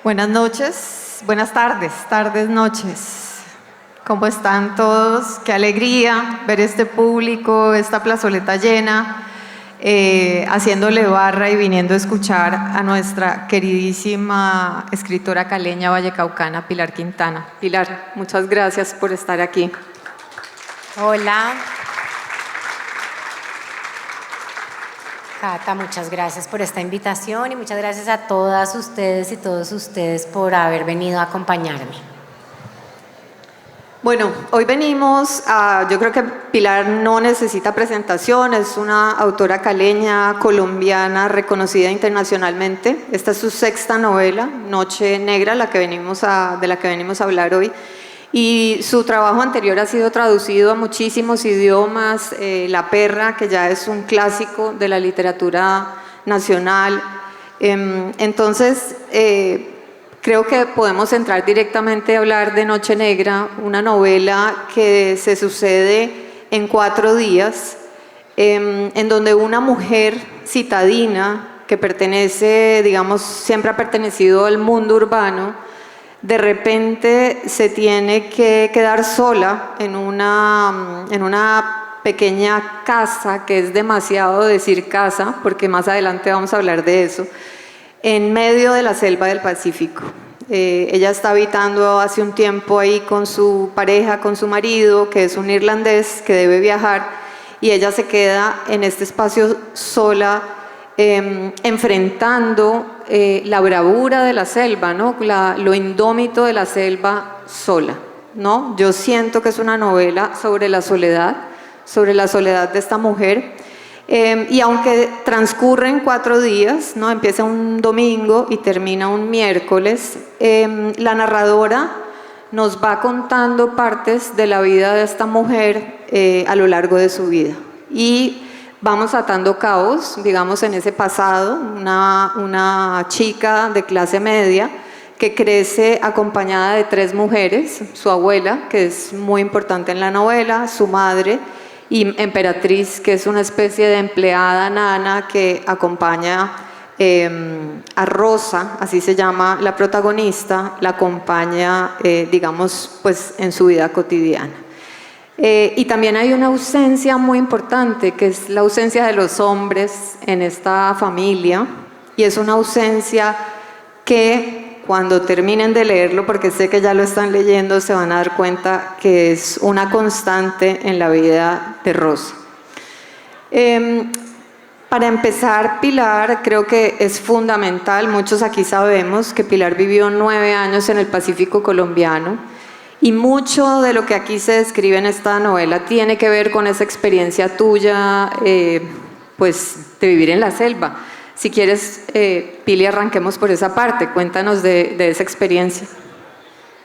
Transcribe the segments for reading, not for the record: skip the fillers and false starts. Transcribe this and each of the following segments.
Buenas noches, buenas tardes, noches. ¿Cómo están todos? Qué alegría ver este público, esta plazoleta llena, haciéndole barra y viniendo a escuchar a nuestra queridísima escritora caleña vallecaucana, Pilar Quintana. Pilar, muchas gracias por estar aquí. Hola. Cata, muchas gracias por esta invitación y muchas gracias a todas ustedes y todos ustedes por haber venido a acompañarme. Bueno, hoy venimos yo creo que Pilar no necesita presentación, es una autora caleña, colombiana, reconocida internacionalmente. Esta es su sexta novela, Noche Negra, de la que venimos a hablar hoy. Y su trabajo anterior ha sido traducido a muchísimos idiomas, La Perra, que ya es un clásico de la literatura nacional. Entonces, creo que podemos entrar directamente a hablar de Noche Negra, una novela que se sucede en 4 días, en donde una mujer citadina que pertenece, digamos, siempre ha pertenecido al mundo urbano, de repente se tiene que quedar sola en una pequeña casa, que es demasiado decir casa, porque más adelante vamos a hablar de eso, en medio de la selva del Pacífico. Ella está habitando hace un tiempo ahí con su pareja, con su marido, que es un irlandés que debe viajar, y ella se queda en este espacio sola, enfrentando la bravura de la selva, ¿no? Lo indómito de la selva sola, ¿no? Yo siento que es una novela sobre la soledad de esta mujer, y aunque transcurren 4 días, ¿no? Empieza un domingo y termina un miércoles, la narradora nos va contando partes de la vida de esta mujer a lo largo de su vida. Y vamos atando cabos, digamos, en ese pasado, una chica de clase media que crece acompañada de 3 mujeres, su abuela, que es muy importante en la novela, su madre, y Emperatriz, que es una especie de empleada nana que acompaña a Rosa, así se llama la protagonista, la acompaña, digamos, pues en su vida cotidiana. Y también hay una ausencia muy importante, que es la ausencia de los hombres en esta familia, y es una ausencia que cuando terminen de leerlo, porque sé que ya lo están leyendo, se van a dar cuenta que es una constante en la vida de Rosa. Para empezar, Pilar, creo que es fundamental, muchos aquí sabemos que Pilar vivió 9 años en el Pacífico colombiano, y mucho de lo que aquí se describe en esta novela tiene que ver con esa experiencia tuya, pues, de vivir en la selva. Si quieres, Pili, arranquemos por esa parte. Cuéntanos de esa experiencia.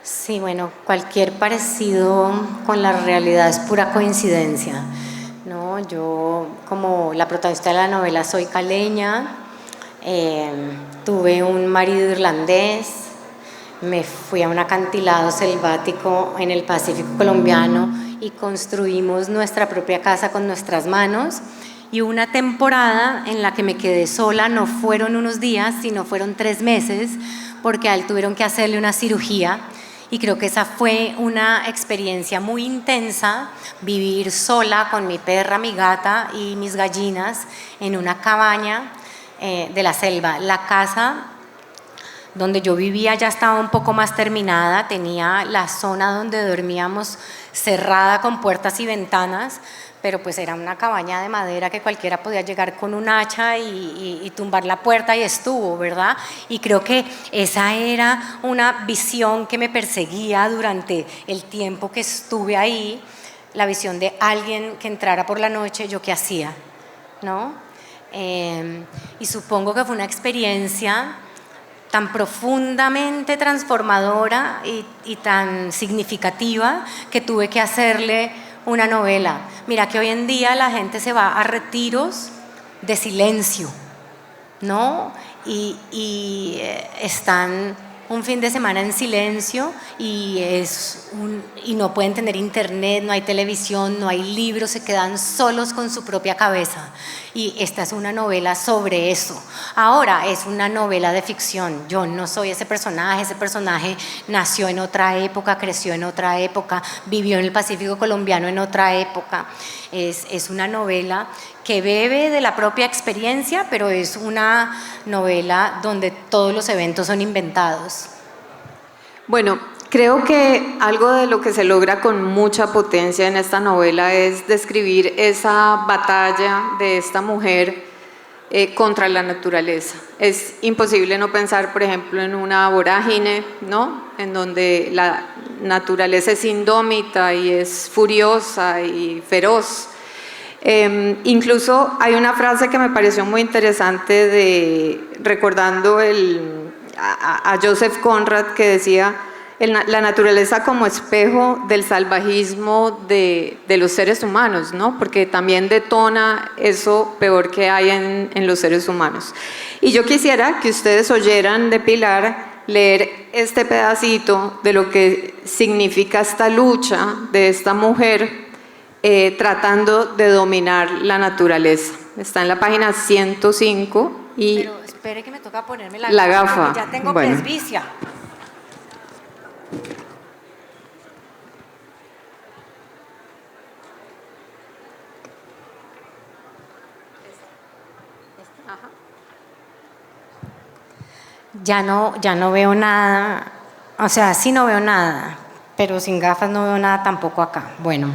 Sí, bueno, cualquier parecido con la realidad es pura coincidencia, ¿no? Yo, como la protagonista de la novela, soy caleña, tuve un marido irlandés, me fui a un acantilado selvático en el Pacífico colombiano y construimos nuestra propia casa con nuestras manos. Y una temporada en la que me quedé sola, no fueron unos días, sino fueron 3 meses, porque a él tuvieron que hacerle una cirugía. Y creo que esa fue una experiencia muy intensa, vivir sola con mi perra, mi gata y mis gallinas en una cabaña de la selva. La casa donde yo vivía ya estaba un poco más terminada, tenía la zona donde dormíamos cerrada con puertas y ventanas, pero pues era una cabaña de madera que cualquiera podía llegar con un hacha y tumbar la puerta y estuvo, ¿verdad? Y creo que esa era una visión que me perseguía durante el tiempo que estuve ahí, la visión de alguien que entrara por la noche, ¿yo qué hacía? ¿No? Y supongo que fue una experiencia tan profundamente transformadora y tan significativa que tuve que hacerle una novela. Mira que hoy en día la gente se va a retiros de silencio, ¿no? Y están un fin de semana en silencio y no pueden tener internet, no hay televisión, no hay libros, se quedan solos con su propia cabeza. Y esta es una novela sobre eso. Ahora es una novela de ficción. Yo no soy ese personaje nació en otra época, creció en otra época, vivió en el Pacífico colombiano en otra época. Es una novela que bebe de la propia experiencia, pero es una novela donde todos los eventos son inventados. Bueno, creo que algo de lo que se logra con mucha potencia en esta novela es describir esa batalla de esta mujer contra la naturaleza. Es imposible no pensar, por ejemplo, en una vorágine, ¿no? En donde la naturaleza es indómita y es furiosa y feroz. Incluso hay una frase que me pareció muy interesante recordando a Joseph Conrad, que decía la naturaleza como espejo del salvajismo de los seres humanos, ¿no? Porque también detona eso peor que hay en los seres humanos. Y yo quisiera que ustedes oyeran de Pilar leer este pedacito de lo que significa esta lucha de esta mujer tratando de dominar la naturaleza. Está en la página 105 y... Pero espere que me toca ponerme la gafa. Ya tengo bueno. presbicia. Ya no veo nada, o sea, sí no veo nada, pero sin gafas no veo nada tampoco acá. Bueno,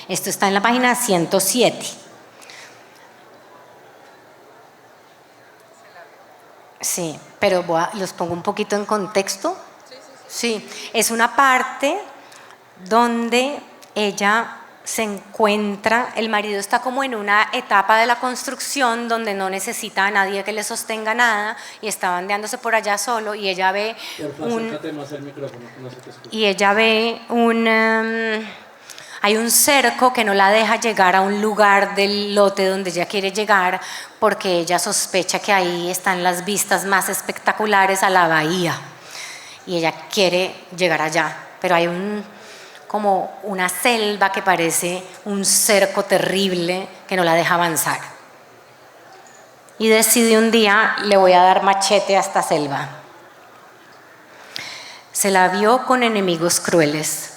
esto está en la página 107. Sí, pero los pongo un poquito en contexto. Sí, es una parte donde ella se encuentra, el marido está como en una etapa de la construcción donde no necesita a nadie que le sostenga nada y está bandeándose por allá solo y ella ve hay un cerco que no la deja llegar a un lugar del lote donde ella quiere llegar porque ella sospecha que ahí están las vistas más espectaculares a la bahía y ella quiere llegar allá, pero hay como una selva que parece un cerco terrible que no la deja avanzar. Y decide un día, le voy a dar machete a esta selva. Se la vio con enemigos crueles,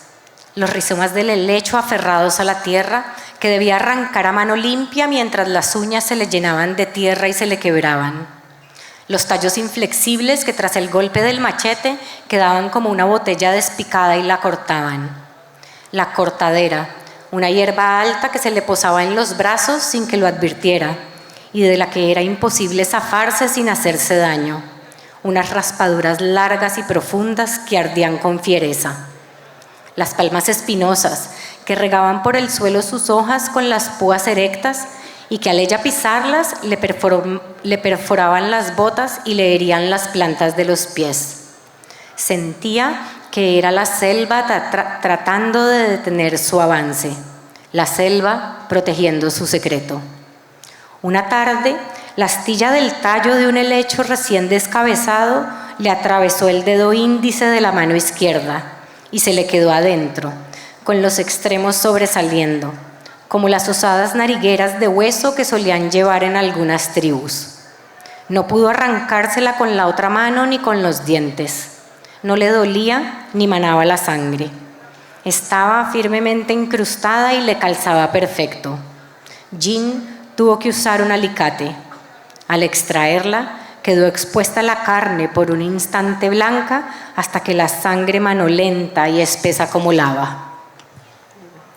los rizomas del helecho aferrados a la tierra, que debía arrancar a mano limpia mientras las uñas se le llenaban de tierra y se le quebraban. Los tallos inflexibles que tras el golpe del machete quedaban como una botella despicada y la cortaban. La cortadera, una hierba alta que se le posaba en los brazos sin que lo advirtiera y de la que era imposible zafarse sin hacerse daño. Unas raspaduras largas y profundas que ardían con fiereza. Las palmas espinosas que regaban por el suelo sus hojas con las púas erectas y que al ella pisarlas le perforaban las botas y le herían las plantas de los pies. Sentía que era la selva tratando de detener su avance, la selva protegiendo su secreto. Una tarde, la astilla del tallo de un helecho recién descabezado le atravesó el dedo índice de la mano izquierda y se le quedó adentro, con los extremos sobresaliendo, como las osadas narigueras de hueso que solían llevar en algunas tribus. No pudo arrancársela con la otra mano ni con los dientes. No le dolía ni manaba la sangre. Estaba firmemente incrustada y le calzaba perfecto. Jean tuvo que usar un alicate. Al extraerla, quedó expuesta la carne por un instante blanca hasta que la sangre manó lenta y espesa como lava.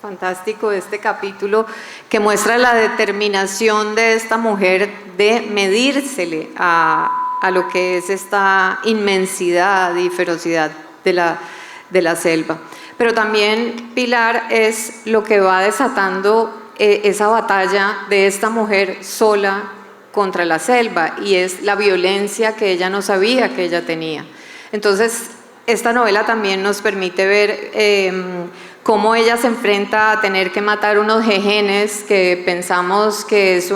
Fantástico este capítulo que muestra la determinación de esta mujer de medírsele a lo que es esta inmensidad y ferocidad de la selva. Pero también Pilar es lo que va desatando esa batalla de esta mujer sola contra la selva y es la violencia que ella no sabía que ella tenía. Entonces, esta novela también nos permite ver cómo ella se enfrenta a tener que matar unos jejenes que pensamos que es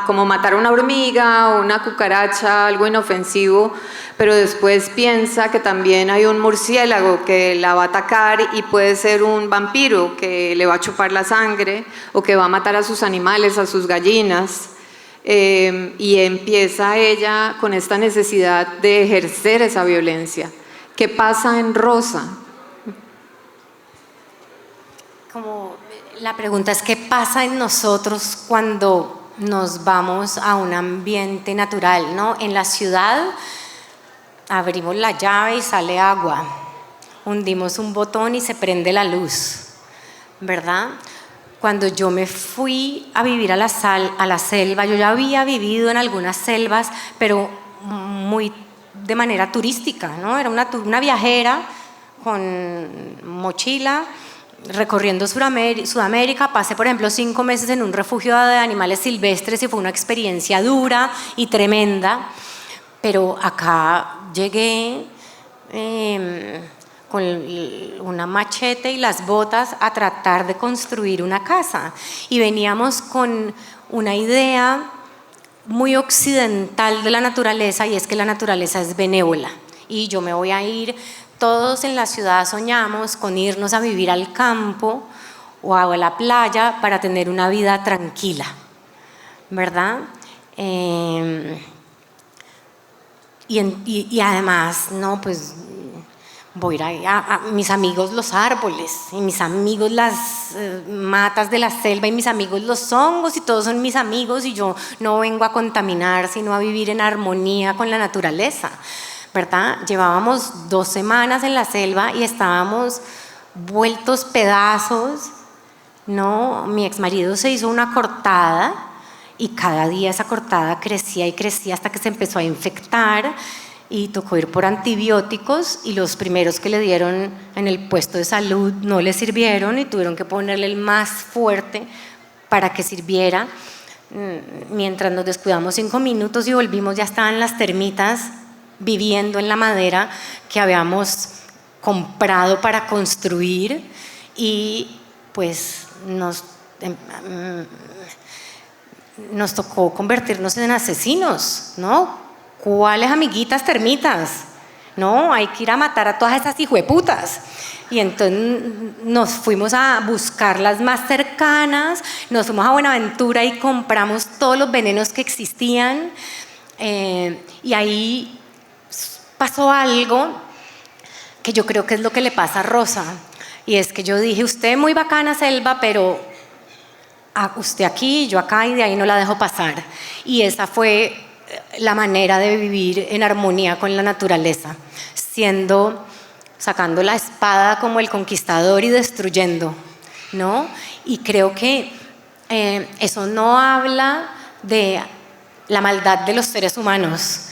como matar una hormiga o una cucaracha, algo inofensivo, pero después piensa que también hay un murciélago que la va a atacar y puede ser un vampiro que le va a chupar la sangre o que va a matar a sus animales, a sus gallinas. Y empieza ella con esta necesidad de ejercer esa violencia. ¿Qué pasa en Rosa? Como la pregunta es: ¿qué pasa en nosotros cuando nos vamos a un ambiente natural, ¿no? En la ciudad abrimos la llave y sale agua, hundimos un botón y se prende la luz, ¿verdad? Cuando yo me fui a vivir a la selva, yo ya había vivido en algunas selvas, pero muy de manera turística, ¿no? Era una viajera con mochila, recorriendo Sudamérica. Pasé, por ejemplo, 5 meses en un refugio de animales silvestres y fue una experiencia dura y tremenda, pero acá llegué con una machete y las botas a tratar de construir una casa, y veníamos con una idea muy occidental de la naturaleza, y es que la naturaleza es benévola y yo me voy a ir. Todos en la ciudad soñamos con irnos a vivir al campo o a la playa para tener una vida tranquila, ¿verdad? Y además, no, pues voy a ir a mis amigos los árboles, y mis amigos las matas de la selva, y mis amigos los hongos, y todos son mis amigos, y yo no vengo a contaminar, sino a vivir en armonía con la naturaleza, ¿verdad? Llevábamos 2 semanas en la selva y estábamos vueltos pedazos, ¿no? Mi exmarido se hizo una cortada y cada día esa cortada crecía y crecía hasta que se empezó a infectar, y tocó ir por antibióticos, y los primeros que le dieron en el puesto de salud no le sirvieron y tuvieron que ponerle el más fuerte para que sirviera. Mientras nos descuidamos 5 minutos y volvimos, ya estaban las termitas viviendo en la madera que habíamos comprado para construir, y pues nos tocó convertirnos en asesinos, ¿no? ¿Cuáles amiguitas termitas? No, hay que ir a matar a todas esas hijueputas. Y entonces nos fuimos a buscar las más cercanas, nos fuimos a Buenaventura y compramos todos los venenos que existían, y ahí pasó algo que yo creo que es lo que le pasa a Rosa, y es que yo dije: usted muy bacana, selva, pero usted aquí, yo acá, y de ahí no la dejo pasar. Y esa fue la manera de vivir en armonía con la naturaleza, sacando la espada como el conquistador y destruyendo, ¿no? Y creo que eso no habla de la maldad de los seres humanos,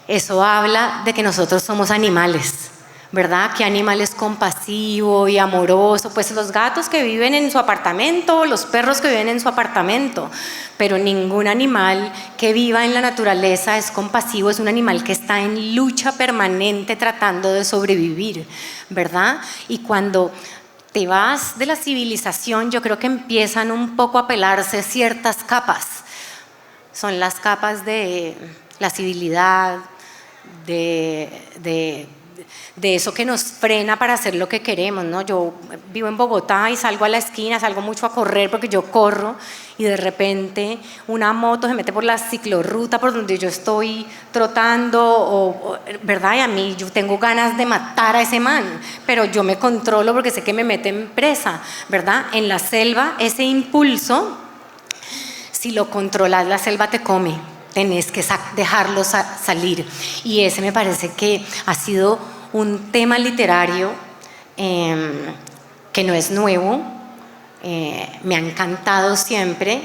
eso habla de que nosotros somos animales, ¿verdad? ¿Qué animal es compasivo y amoroso? Pues los gatos que viven en su apartamento, los perros que viven en su apartamento, pero ningún animal que viva en la naturaleza es compasivo, es un animal que está en lucha permanente tratando de sobrevivir, ¿verdad? Y cuando te vas de la civilización, yo creo que empiezan un poco a pelarse ciertas capas. Son las capas de la civilidad, de eso que nos frena para hacer lo que queremos, ¿no? Yo vivo en Bogotá y salgo a la esquina, salgo mucho a correr porque yo corro, y de repente una moto se mete por la ciclorruta por donde yo estoy trotando, ¿verdad? Y a mí yo tengo ganas de matar a ese man, pero yo me controlo porque sé que me mete en presa, ¿verdad? En la selva ese impulso, si lo controlas, la selva te come, tenés que dejarlo salir, y ese me parece que ha sido un tema literario que no es nuevo, me ha encantado siempre,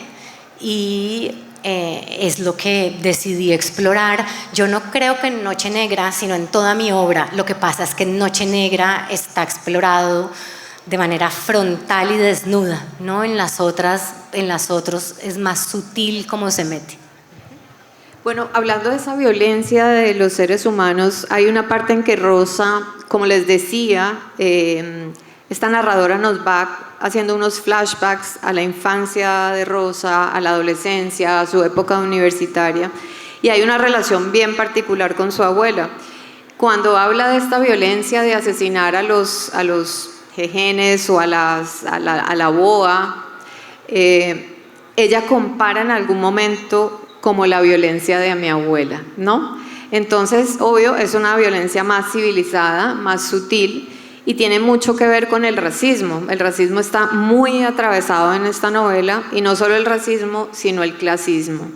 y es lo que decidí explorar. Yo no creo que en Noche Negra, sino en toda mi obra. Lo que pasa es que en Noche Negra está explorado de manera frontal y desnuda, ¿no? En las otros es más sutil cómo se mete. Bueno, hablando de esa violencia de los seres humanos, hay una parte en que Rosa, como les decía, Esta narradora nos va haciendo unos flashbacks a la infancia de Rosa, a la adolescencia, a su época universitaria, y hay una relación bien particular con su abuela. Cuando habla de esta violencia de asesinar a los jejenes o a la boa, ella compara en algún momento como la violencia de mi abuela, ¿no? Entonces, obvio, es una violencia más civilizada, más sutil, y tiene mucho que ver con el racismo. El racismo está muy atravesado en esta novela, y no solo el racismo, sino el clasismo.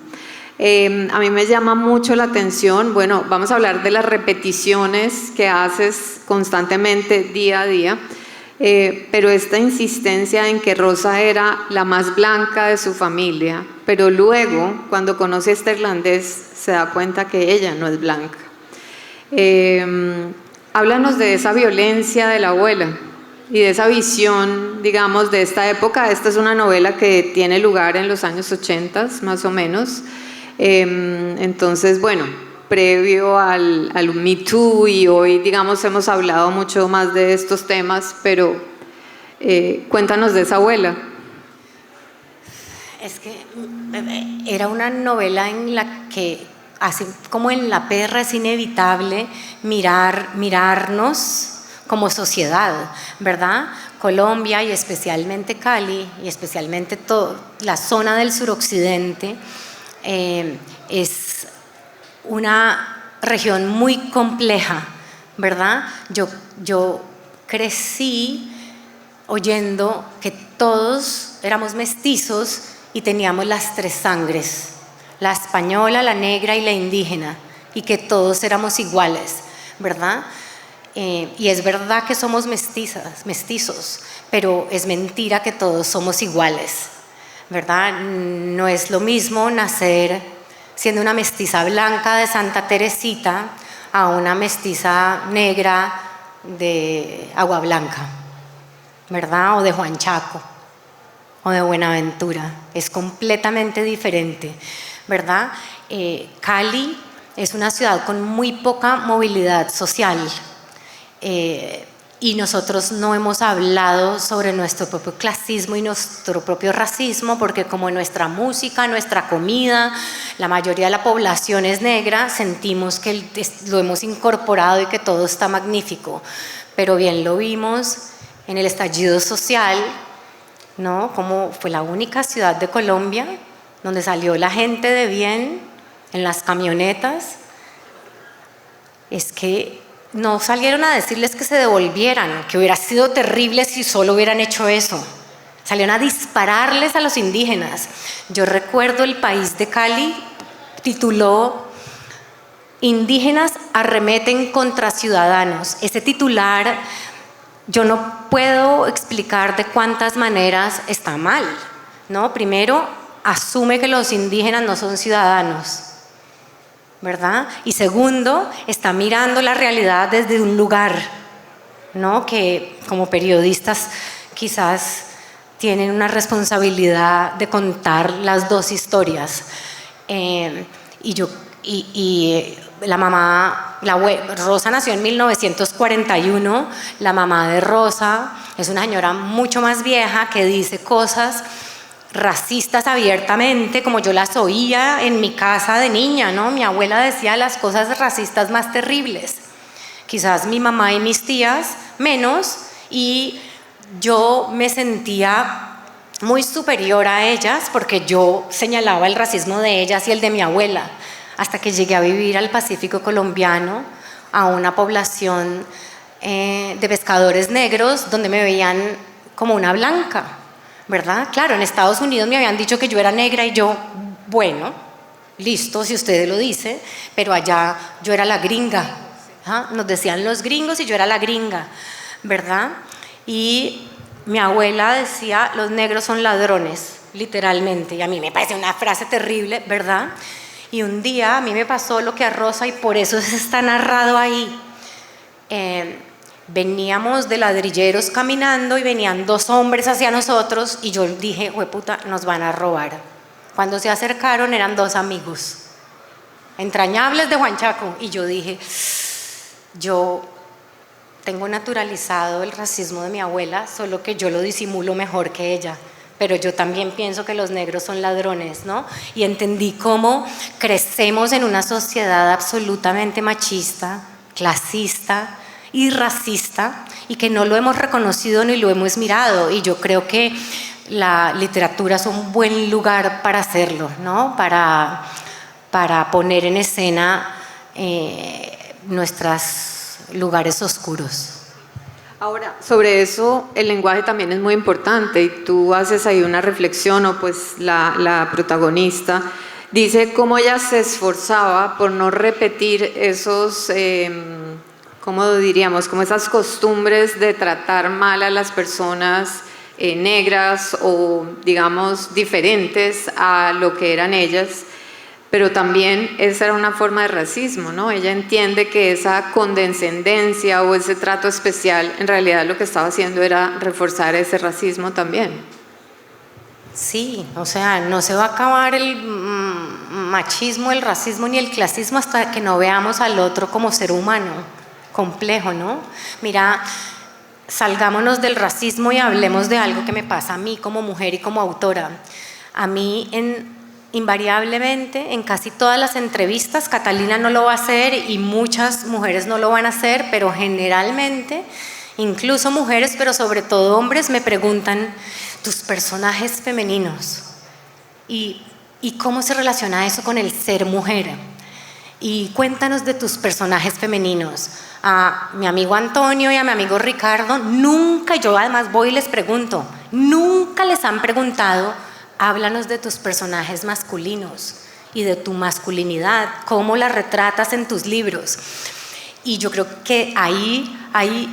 A mí me llama mucho la atención, bueno, vamos a hablar de las repeticiones que haces constantemente día a día, pero esta insistencia en que Rosa era la más blanca de su familia, pero luego, cuando conoce a este irlandés, se da cuenta que ella no es blanca. Háblanos de esa violencia de la abuela y de esa visión, digamos, de esta época. Esta es una novela que tiene lugar en los años 80, más o menos. Entonces, bueno, previo al Me Too, y hoy, digamos, hemos hablado mucho más de estos temas, pero cuéntanos de esa abuela. Es que era una novela en la que, así como en La perra, es inevitable mirarnos como sociedad, ¿verdad? Colombia, y especialmente Cali, y especialmente toda la zona del suroccidente, es una región muy compleja, ¿verdad? Yo crecí oyendo que todos éramos mestizos y teníamos las tres sangres, la española, la negra y la indígena, y que todos éramos iguales, ¿verdad? Y es verdad que somos mestizos, pero es mentira que todos somos iguales, ¿verdad? No es lo mismo nacer siendo una mestiza blanca de Santa Teresita a una mestiza negra de Agua Blanca, ¿verdad? O de Juan Chaco, o de Buenaventura. Es completamente diferente, ¿verdad? Cali es una ciudad con muy poca movilidad social, y nosotros no hemos hablado sobre nuestro propio clasismo y nuestro propio racismo, porque como nuestra música, nuestra comida, la mayoría de la población es negra, sentimos que lo hemos incorporado y que todo está magnífico. Pero bien lo vimos en el estallido social, ¿no? Como fue la única ciudad de Colombia donde salió la gente de bien en las camionetas. Es que no salieron a decirles que se devolvieran, que hubiera sido terrible si solo hubieran hecho eso. Salieron a dispararles a los indígenas. Yo recuerdo El País de Cali tituló "Indígenas arremeten contra ciudadanos". Ese titular, yo no puedo explicar de cuántas maneras está mal, ¿no? Primero, asume que los indígenas no son ciudadanos, ¿verdad? Y segundo, está mirando la realidad desde un lugar, ¿no? Que como periodistas quizás tienen una responsabilidad de contar las dos historias. Rosa nació en 1941, la mamá de Rosa es una señora mucho más vieja que dice cosas racistas abiertamente, como yo las oía en mi casa de niña, ¿no? Mi abuela decía las cosas racistas más terribles. Quizás mi mamá y mis tías menos, y yo me sentía muy superior a ellas porque yo señalaba el racismo de ellas y el de mi abuela, hasta que llegué a vivir al Pacífico colombiano, a una población de pescadores negros, donde me veían como una blanca, ¿verdad? Claro, en Estados Unidos me habían dicho que yo era negra y yo, bueno, listo, si usted lo dice, pero allá yo era la gringa. ¿Ah? Nos decían los gringos y yo era la gringa, ¿verdad? Y mi abuela decía, los negros son ladrones, literalmente, y a mí me parece una frase terrible, ¿verdad? Y un día a mí me pasó lo que a Rosa, y por eso está narrado ahí. Veníamos de ladrilleros caminando y venían dos hombres hacia nosotros, y yo dije, jueputa, nos van a robar. Cuando se acercaron eran dos amigos entrañables de Juan Chaco, y yo dije, yo tengo naturalizado el racismo de mi abuela, solo que yo lo disimulo mejor que ella. Pero yo también pienso que los negros son ladrones, ¿no? Y entendí cómo crecemos en una sociedad absolutamente machista, clasista y racista, y que no lo hemos reconocido ni lo hemos mirado. Y yo creo que la literatura es un buen lugar para hacerlo, ¿no? Para poner en escena nuestros lugares oscuros. Ahora, sobre eso, el lenguaje también es muy importante y tú haces ahí una reflexión, o pues la protagonista dice cómo ella se esforzaba por no repetir esos, ¿cómo diríamos? Como esas costumbres de tratar mal a las personas negras o, digamos, diferentes a lo que eran ellas. Pero también esa era una forma de racismo, ¿no? Ella entiende que esa condescendencia o ese trato especial, en realidad lo que estaba haciendo era reforzar ese racismo también. Sí, o sea, no se va a acabar el machismo, el racismo ni el clasismo hasta que no veamos al otro como ser humano, complejo, ¿no? Mira, salgámonos del racismo y hablemos de algo que me pasa a mí como mujer y como autora. A mí invariablemente en casi todas las entrevistas, Catalina no lo va a hacer y muchas mujeres no lo van a hacer, pero generalmente, incluso mujeres, pero sobre todo hombres, me preguntan tus personajes femeninos y cómo se relaciona eso con el ser mujer. Y cuéntanos de tus personajes femeninos. A mi amigo Antonio y a mi amigo Ricardo, nunca, yo además voy y les pregunto, nunca les han preguntado: háblanos de tus personajes masculinos y de tu masculinidad, cómo la retratas en tus libros. Y yo creo que ahí hay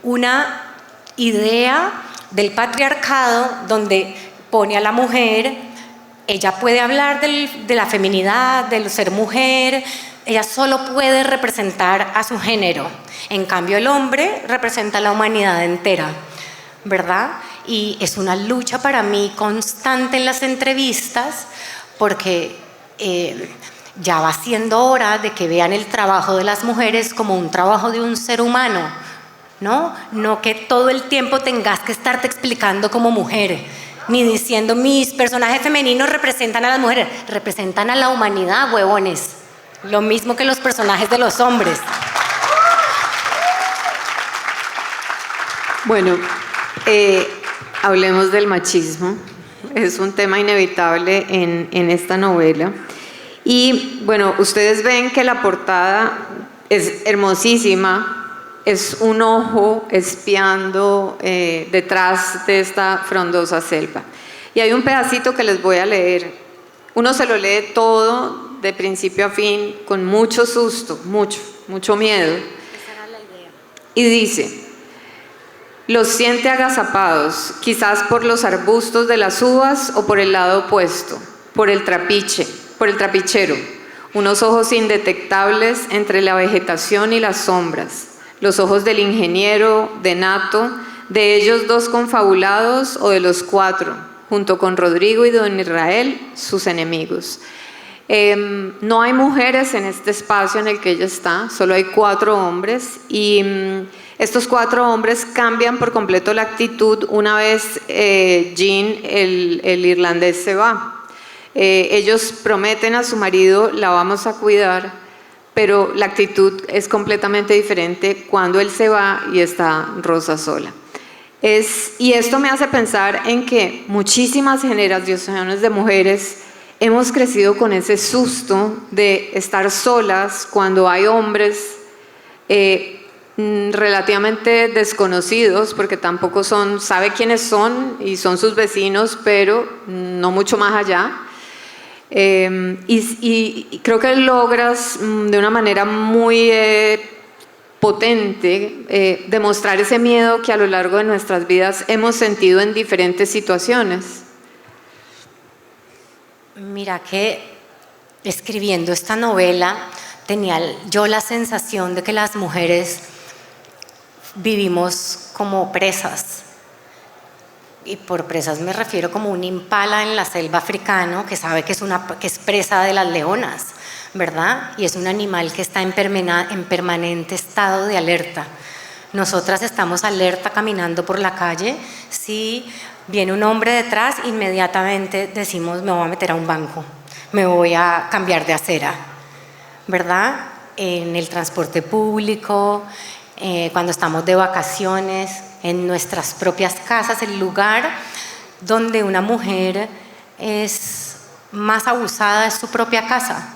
una idea del patriarcado donde pone a la mujer, ella puede hablar de la feminidad, del ser mujer, ella solo puede representar a su género. En cambio, el hombre representa a la humanidad entera, ¿verdad? Y es una lucha para mí constante en las entrevistas porque ya va siendo hora de que vean el trabajo de las mujeres como un trabajo de un ser humano, ¿no? No que todo el tiempo tengas que estarte explicando como mujer, ni diciendo mis personajes femeninos representan a las mujeres, representan a la humanidad, huevones. Lo mismo que los personajes de los hombres. Bueno, hablemos del machismo. Es un tema inevitable en esta novela. Y bueno, ustedes ven que la portada es hermosísima. Es un ojo espiando detrás de esta frondosa selva. Y hay un pedacito que les voy a leer. Uno se lo lee todo, de principio a fin, con mucho susto, mucho miedo. Esa era la idea. Y dice: los siente agazapados, quizás por los arbustos de las uvas o por el lado opuesto, por el trapichero, unos ojos indetectables entre la vegetación y las sombras, los ojos del ingeniero, de Nato, de ellos dos confabulados o de los cuatro, junto con Rodrigo y don Israel, sus enemigos. No hay mujeres en este espacio en el que ella está, solo hay 4 hombres y estos 4 hombres cambian por completo la actitud una vez Jean, el irlandés, se va. Ellos prometen a su marido: la vamos a cuidar, pero la actitud es completamente diferente cuando él se va y está Rosa sola. Y esto me hace pensar en que muchísimas generaciones de mujeres hemos crecido con ese susto de estar solas cuando hay hombres relativamente desconocidos, porque tampoco sabe quiénes son y son sus vecinos, pero no mucho más allá. Y creo que logras de una manera muy potente demostrar ese miedo que a lo largo de nuestras vidas hemos sentido en diferentes situaciones. Mira que escribiendo esta novela tenía yo la sensación de que las mujeres vivimos como presas. Y por presas me refiero como un impala en la selva africana que sabe que es presa de las leonas, ¿verdad? Y es un animal que está en permanente estado de alerta. Nosotras estamos alerta caminando por la calle. Si viene un hombre detrás, inmediatamente decimos, me voy a meter a un banco, me voy a cambiar de acera, ¿verdad? En el transporte público, cuando estamos de vacaciones, en nuestras propias casas, el lugar donde una mujer es más abusada es su propia casa,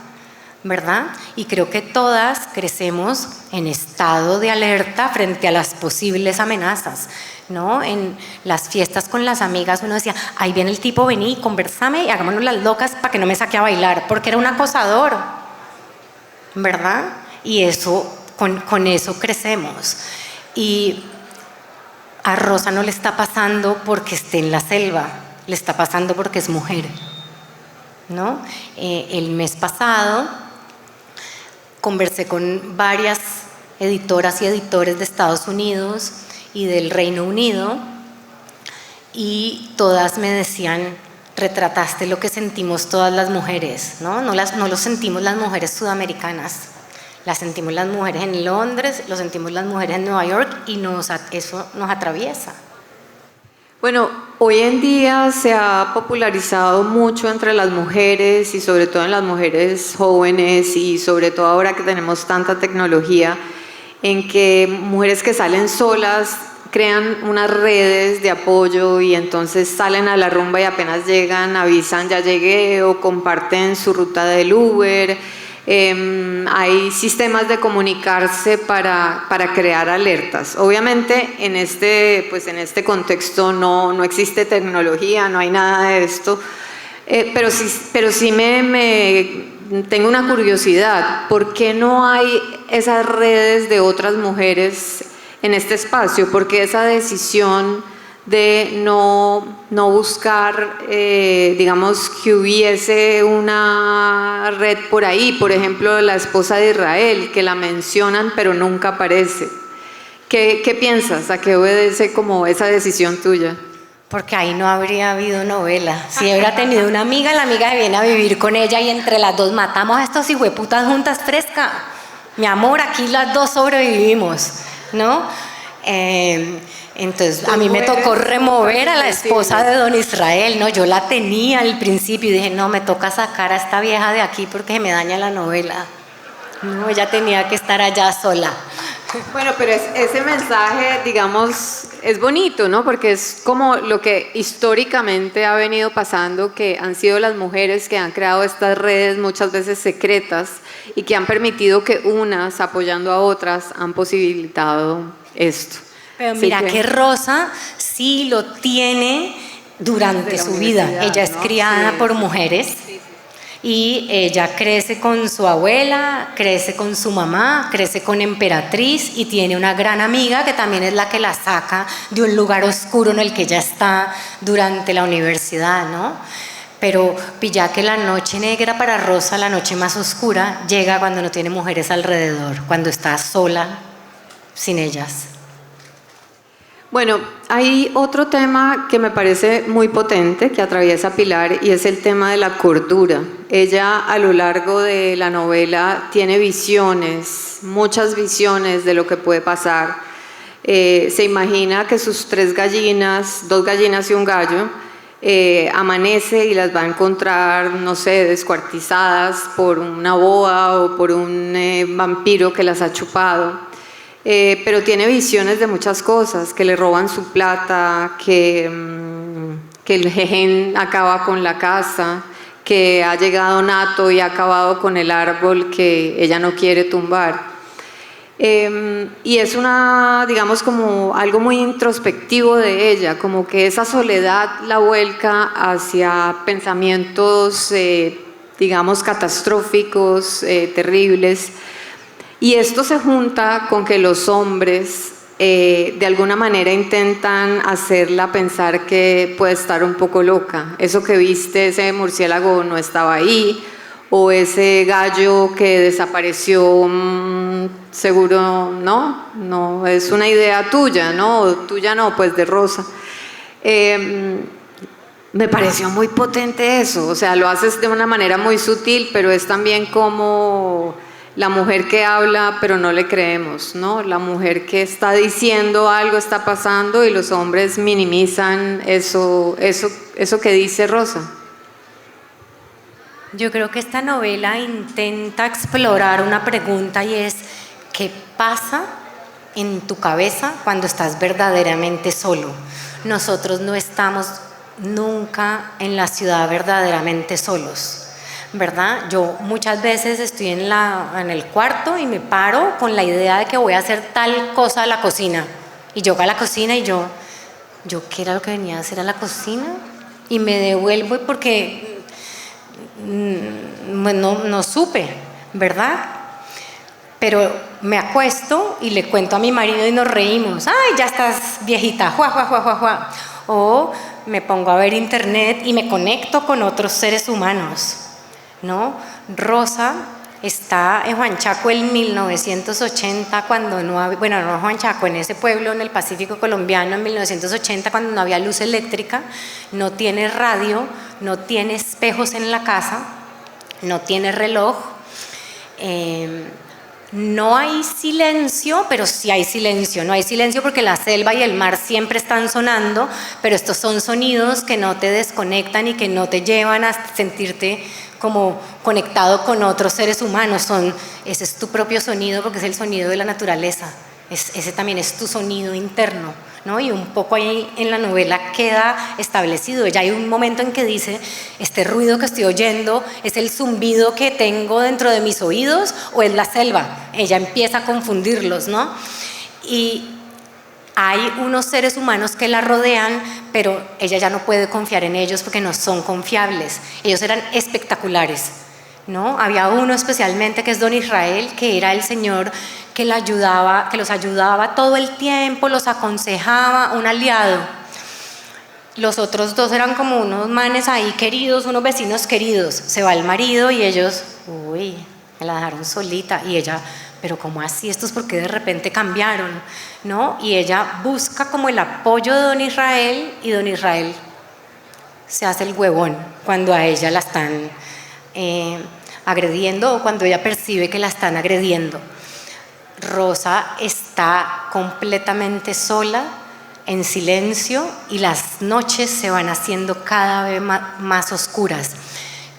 ¿verdad? Y creo que todas crecemos en estado de alerta frente a las posibles amenazas, ¿no? En las fiestas con las amigas uno decía, ahí viene el tipo, vení, conversame y hagámonos las locas para que no me saque a bailar, porque era un acosador, ¿verdad? Y eso, con eso crecemos. Y a Rosa no le está pasando porque esté en la selva, le está pasando porque es mujer, ¿no? El mes pasado conversé con varias editoras y editores de Estados Unidos y del Reino Unido y todas me decían, retrataste lo que sentimos todas las mujeres, ¿no? No lo sentimos las mujeres sudamericanas, las sentimos las mujeres en Londres, lo sentimos las mujeres en Nueva York y eso nos atraviesa. Bueno, hoy en día se ha popularizado mucho entre las mujeres y sobre todo en las mujeres jóvenes y sobre todo ahora que tenemos tanta tecnología, en que mujeres que salen solas crean unas redes de apoyo y entonces salen a la rumba y apenas llegan, avisan ya llegué o comparten su ruta del Uber. Hay sistemas de comunicarse para crear alertas. Obviamente en este contexto no existe tecnología, no hay nada de esto, pero sí me tengo una curiosidad. ¿Por qué no hay esas redes de otras mujeres en este espacio? ¿Por qué esa decisión de no buscar, digamos, que hubiese una red por ahí? Por ejemplo, la esposa de Israel, que la mencionan pero nunca aparece. ¿Qué piensas? ¿A qué obedece como esa decisión tuya? Porque ahí no habría habido novela. Si hubiera tenido una amiga, la amiga viene a vivir con ella y entre las dos matamos a estos hijueputas juntas fresca. Mi amor, aquí las dos sobrevivimos, ¿no? Entonces a mí me tocó remover a la esposa de don Israel, ¿no? Yo la tenía al principio y dije, no, me toca sacar a esta vieja de aquí porque se me daña la novela. No, ella tenía que estar allá sola. Bueno, pero ese mensaje, digamos, es bonito, ¿no? Porque es como lo que históricamente ha venido pasando, que han sido las mujeres que han creado estas redes muchas veces secretas y que han permitido que unas, apoyando a otras, han posibilitado esto. Pero mira que Rosa sí lo tiene durante su vida. Ella es criada por mujeres. Y ella crece con su abuela, crece con su mamá, crece con Emperatriz y tiene una gran amiga que también es la que la saca de un lugar oscuro en el que ella está durante la universidad, ¿no? Pero pilla que la noche negra para Rosa, la noche más oscura, llega cuando no tiene mujeres alrededor, cuando está sola, sin ellas. Bueno, hay otro tema que me parece muy potente que atraviesa Pilar y es el tema de la cordura. Ella a lo largo de la novela tiene visiones, muchas visiones de lo que puede pasar. Se imagina que sus 3 gallinas, 2 gallinas y un gallo, amanece y las va a encontrar, no sé, descuartizadas por una boa o por un vampiro que las ha chupado. Pero tiene visiones de muchas cosas, que le roban su plata, que el jején acaba con la casa, que ha llegado Nato y ha acabado con el árbol que ella no quiere tumbar. Y es digamos, como algo muy introspectivo de ella, como que esa soledad la vuelca hacia pensamientos, digamos, catastróficos, terribles. Y esto se junta con que los hombres de alguna manera intentan hacerla pensar que puede estar un poco loca. Eso que viste, ese murciélago no estaba ahí, o ese gallo que desapareció, seguro no, es una idea tuya, ¿no? O tuya no, pues de Rosa. Me pareció muy potente eso, o sea, lo haces de una manera muy sutil, pero es también como la mujer que habla pero no le creemos, ¿no? La mujer que está diciendo algo está pasando y los hombres minimizan eso que dice Rosa. Yo creo que esta novela intenta explorar una pregunta y es, ¿qué pasa en tu cabeza cuando estás verdaderamente solo? Nosotros no estamos nunca en la ciudad verdaderamente solos, ¿verdad? Yo muchas veces estoy en el cuarto y me paro con la idea de que voy a hacer tal cosa a la cocina. Y llego a la cocina y yo ¿qué era lo que venía a hacer a la cocina? Y me devuelvo porque no supe, ¿verdad? Pero me acuesto y le cuento a mi marido y nos reímos. ¡Ay, ya estás viejita! ¡Jua, jua, jua, jua, jua! O me pongo a ver internet y me conecto con otros seres humanos, ¿no? Rosa está en Huanchaco en 1980, cuando no había, bueno, no Huanchaco, en ese pueblo en el Pacífico colombiano en 1980, cuando no había luz eléctrica, no tiene radio, no tiene espejos en la casa, no tiene reloj, no hay silencio, pero sí hay silencio. No hay silencio porque la selva y el mar siempre están sonando, pero estos son sonidos que no te desconectan y que no te llevan a sentirte como conectado con otros seres humanos. Ese es tu propio sonido porque es el sonido de la naturaleza. Ese también es tu sonido interno, ¿no? Y un poco ahí en la novela queda establecido. Ya hay un momento en que dice, este ruido que estoy oyendo es el zumbido que tengo dentro de mis oídos o es la selva. Ella empieza a confundirlos, ¿no? Y hay unos seres humanos que la rodean, pero ella ya no puede confiar en ellos porque no son confiables. Ellos eran espectaculares, ¿no? Había uno especialmente que es Don Israel, que era el señor que los ayudaba todo el tiempo, los aconsejaba, un aliado. Los otros dos eran como unos manes ahí queridos, unos vecinos queridos. Se va el marido y ellos, uy, me la dejaron solita. Y ella, pero ¿cómo así? ¿Estos por qué de repente cambiaron? ¿No? Y ella busca como el apoyo de Don Israel y Don Israel se hace el huevón cuando a ella la están agrediendo o cuando ella percibe que la están agrediendo. Rosa está completamente sola, en silencio, y las noches se van haciendo cada vez más oscuras.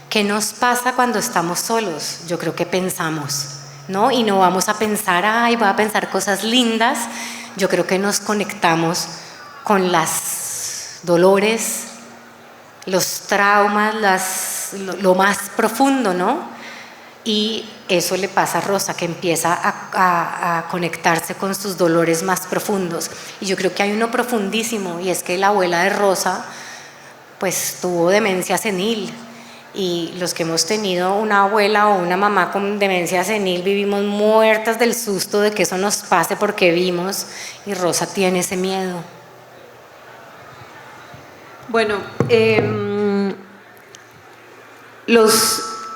¿Qué nos pasa cuando estamos solos? Yo creo que pensamos, ¿no? Y no vamos a pensar, ay, voy a pensar cosas lindas. Yo creo que nos conectamos con los dolores, los traumas, lo más profundo, ¿no? Y eso le pasa a Rosa, que empieza a conectarse con sus dolores más profundos. Y yo creo que hay uno profundísimo, y es que la abuela de Rosa pues tuvo demencia senil. Y los que hemos tenido una abuela o una mamá con demencia senil vivimos muertas del susto de que eso nos pase porque vimos, y Rosa tiene ese miedo. Bueno,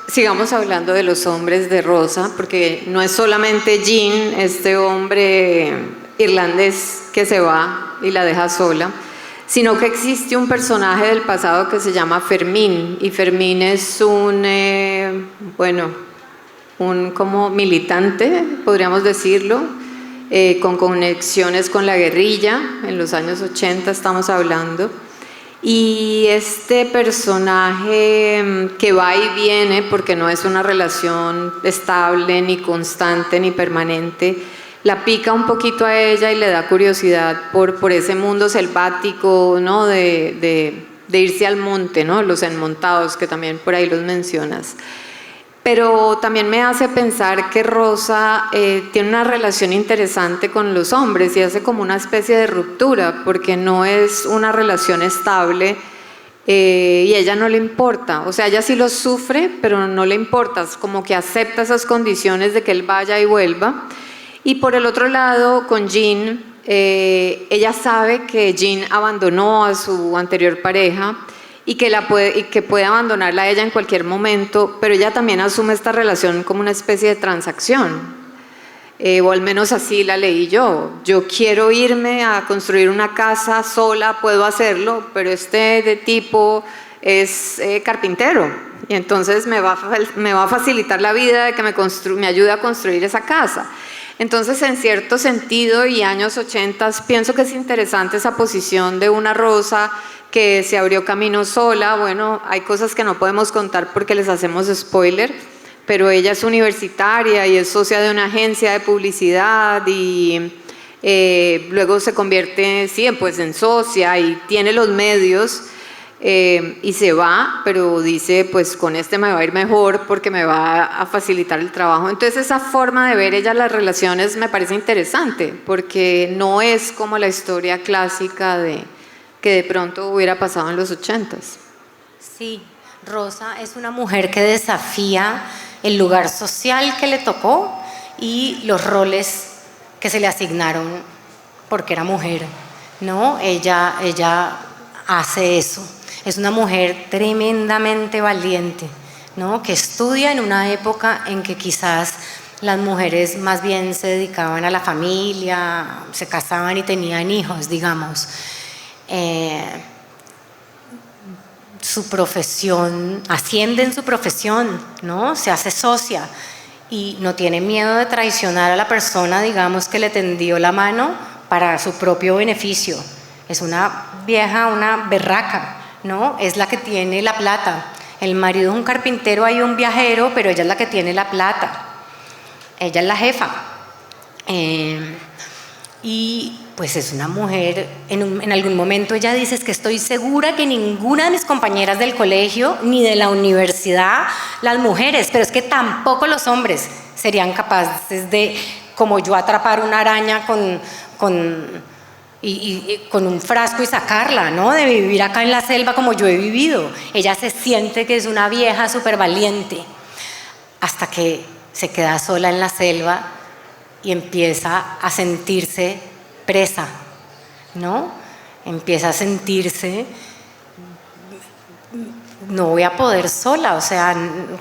sigamos hablando de los hombres de Rosa, porque no es solamente Jean, este hombre irlandés que se va y la deja sola, sino que existe un personaje del pasado que se llama Fermín, y Fermín es un como militante, podríamos decirlo, con conexiones con la guerrilla, en los años 80 estamos hablando. Y este personaje que va y viene, porque no es una relación estable, ni constante, ni permanente, la pica un poquito a ella y le da curiosidad por ese mundo selvático, ¿no? de irse al monte, ¿no? Los enmontados, que también por ahí los mencionas. Pero también me hace pensar que Rosa tiene una relación interesante con los hombres y hace como una especie de ruptura, porque no es una relación estable y a ella no le importa. O sea, ella sí lo sufre, pero no le importa, es como que acepta esas condiciones de que él vaya y vuelva. Y por el otro lado, con Jean, ella sabe que Jean abandonó a su anterior pareja y que puede abandonarla a ella en cualquier momento, pero ella también asume esta relación como una especie de transacción, o al menos así la leí yo. Yo quiero irme a construir una casa sola, puedo hacerlo, pero este de tipo es carpintero, y entonces me va a facilitar la vida de que me ayude a construir esa casa. Entonces, en cierto sentido, y años 80, pienso que es interesante esa posición de una Rosa que se abrió camino sola. Bueno, hay cosas que no podemos contar porque les hacemos spoiler, pero ella es universitaria y es socia de una agencia de publicidad y luego se convierte, sí, pues en socia y tiene los medios. Y se va, pero dice, pues con este me va a ir mejor porque me va a facilitar el trabajo. Entonces esa forma de ver ella las relaciones me parece interesante, porque no es como la historia clásica de que de pronto hubiera pasado en los 80s. Sí, Rosa es una mujer que desafía el lugar social que le tocó y los roles que se le asignaron porque era mujer, ¿no? Ella hace eso. Es una mujer tremendamente valiente, ¿no? Que estudia en una época en que quizás las mujeres más bien se dedicaban a la familia, se casaban y tenían hijos, digamos. Su profesión, asciende en su profesión, ¿no? Se hace socia y no tiene miedo de traicionar a la persona, digamos, que le tendió la mano para su propio beneficio. Es una vieja, una berraca, ¿no? Es la que tiene la plata. El marido es un carpintero, hay un viajero, pero ella es la que tiene la plata. Ella es la jefa. Y pues es una mujer, en algún momento ella dice, es que estoy segura que ninguna de mis compañeras del colegio ni de la universidad, las mujeres, pero es que tampoco los hombres serían capaces de, como yo, atrapar una araña con un frasco y sacarla, ¿no? De vivir acá en la selva como yo he vivido. Ella se siente que es una vieja súper valiente, hasta que se queda sola en la selva y empieza a sentirse presa, ¿no? Empieza a sentirse, no voy a poder sola, o sea,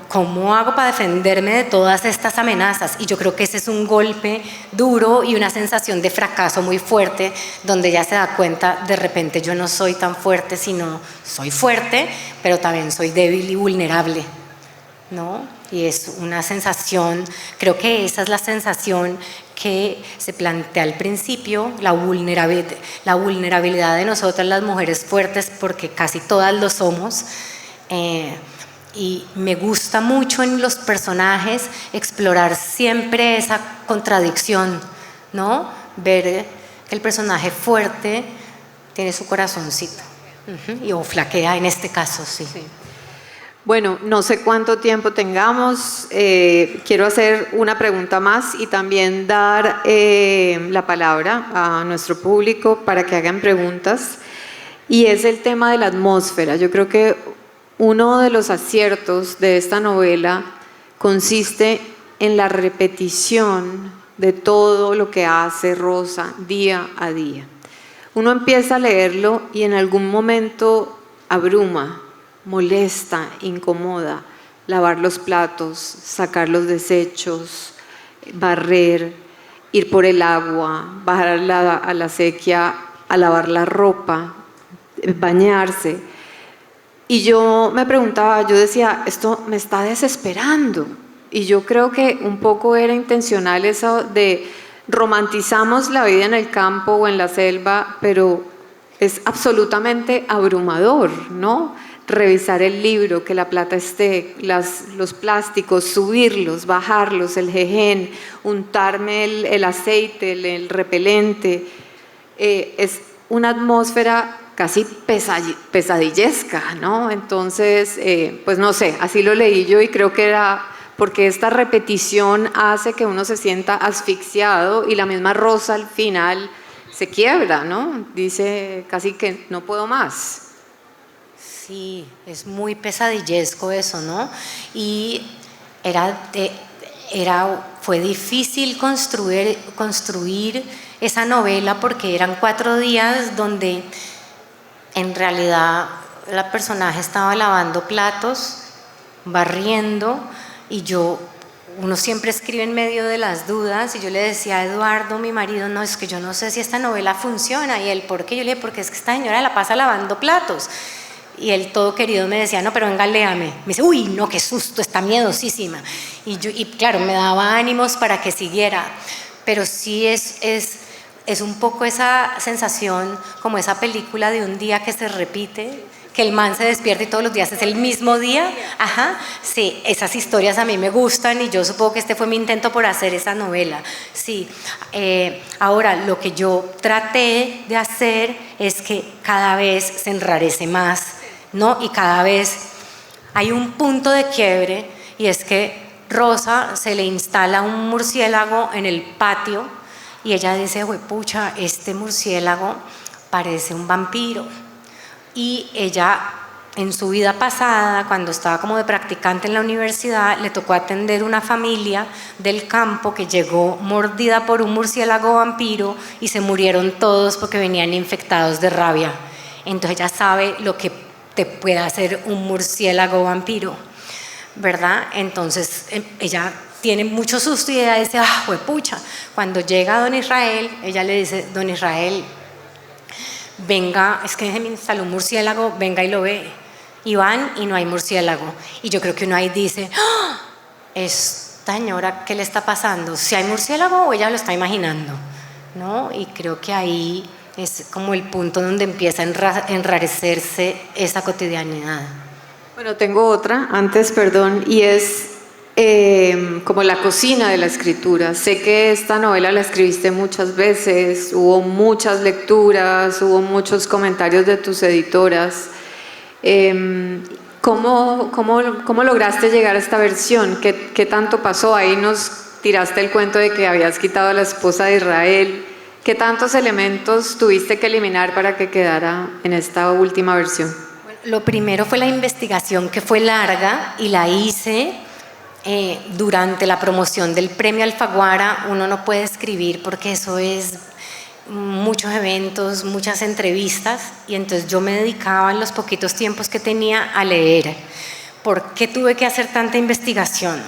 ¿cómo hago para defenderme de todas estas amenazas? Y yo creo que ese es un golpe duro y una sensación de fracaso muy fuerte, donde ella se da cuenta, de repente yo no soy tan fuerte, sino soy fuerte, pero también soy débil y vulnerable, ¿no? Y es una sensación, creo que esa es la sensación que se plantea al principio, la vulnerabilidad de nosotras las mujeres fuertes, porque casi todas lo somos. Y me gusta mucho en los personajes explorar siempre esa contradicción, ¿no? Ver que el personaje fuerte tiene su corazoncito, o flaquea en este caso, sí. Bueno, no sé cuánto tiempo tengamos, quiero hacer una pregunta más y también dar la palabra a nuestro público para que hagan preguntas, y es el tema de la atmósfera. Yo creo que uno de los aciertos de esta novela consiste en la repetición de todo lo que hace Rosa día a día. Uno empieza a leerlo y en algún momento abruma, molesta, incomoda, lavar los platos, sacar los desechos, barrer, ir por el agua, bajar a la acequia a lavar la ropa, bañarse. Y yo me preguntaba, yo decía, esto me está desesperando. Y yo creo que un poco era intencional eso de romantizamos la vida en el campo o en la selva, pero es absolutamente abrumador, ¿no? Revisar el libro, que la plata esté, los plásticos, subirlos, bajarlos, el jején, untarme el aceite, el repelente. Es una atmósfera casi pesadillesca, ¿no? Entonces, pues no sé, así lo leí yo y creo que era porque esta repetición hace que uno se sienta asfixiado y la misma Rosa al final se quiebra, ¿no? Dice casi que no puedo más. Sí, es muy pesadillesco eso, ¿no? Y fue difícil construir esa novela porque eran 4 días donde en realidad la personaje estaba lavando platos, barriendo, y uno siempre escribe en medio de las dudas, y yo le decía a Eduardo, mi marido, no, es que yo no sé si esta novela funciona, y él, ¿por qué? Yo le dije, porque es que esta señora la pasa lavando platos. Y él todo querido me decía, no, pero venga, léame. Me dice, uy, no, qué susto, está miedosísima. Y claro, me daba ánimos para que siguiera. Pero sí es un poco esa sensación, como esa película de un día que se repite, que el man se despierta y todos los días es el mismo día. Ajá, sí, esas historias a mí me gustan y yo supongo que este fue mi intento por hacer esa novela. Sí, ahora lo que yo traté de hacer es que cada vez se enrarece más, ¿no? Y cada vez hay un punto de quiebre, y es que Rosa se le instala un murciélago en el patio y ella dice, pucha, este murciélago parece un vampiro. Y ella, en su vida pasada, cuando estaba como de practicante en la universidad, le tocó atender una familia del campo que llegó mordida por un murciélago vampiro y se murieron todos porque venían infectados de rabia. Entonces ella sabe lo que te puede hacer un murciélago vampiro, ¿verdad? Entonces ella tiene mucho susto y ella dice, pucha. Cuando llega don Israel, ella le dice, don Israel, venga, es que se me instaló un murciélago, venga y lo ve. Y van y no hay murciélago. Y yo creo que uno ahí dice, esta señora, ¿qué le está pasando? ¿Si hay murciélago o ella lo está imaginando? ¿No? Y creo que ahí es como el punto donde empieza a enrarecerse esa cotidianidad. Bueno, tengo otra, antes, perdón, y es como la cocina de la escritura. Sé que esta novela la escribiste muchas veces, hubo muchas lecturas, hubo muchos comentarios de tus editoras. ¿Cómo lograste llegar a esta versión? ¿Qué tanto pasó? Ahí nos tiraste el cuento de que habías quitado a la esposa de Israel. ¿Qué tantos elementos tuviste que eliminar para que quedara en esta última versión? Bueno, lo primero fue la investigación, que fue larga, y la hice durante la promoción del premio Alfaguara. Uno no puede escribir porque eso es muchos eventos, muchas entrevistas, y entonces yo me dedicaba en los poquitos tiempos que tenía a leer. ¿Por qué tuve que hacer tanta investigación?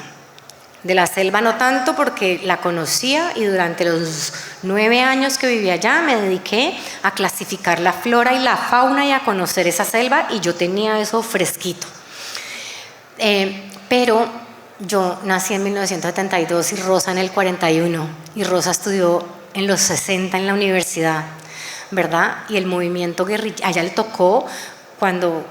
De la selva no tanto, porque la conocía, y durante los 9 años que viví allá me dediqué a clasificar la flora y la fauna y a conocer esa selva, y yo tenía eso fresquito. Pero yo nací en 1972 y Rosa en el 41, y Rosa estudió en los 60 en la universidad, ¿verdad? Y el movimiento guerrillero, allá le tocó cuando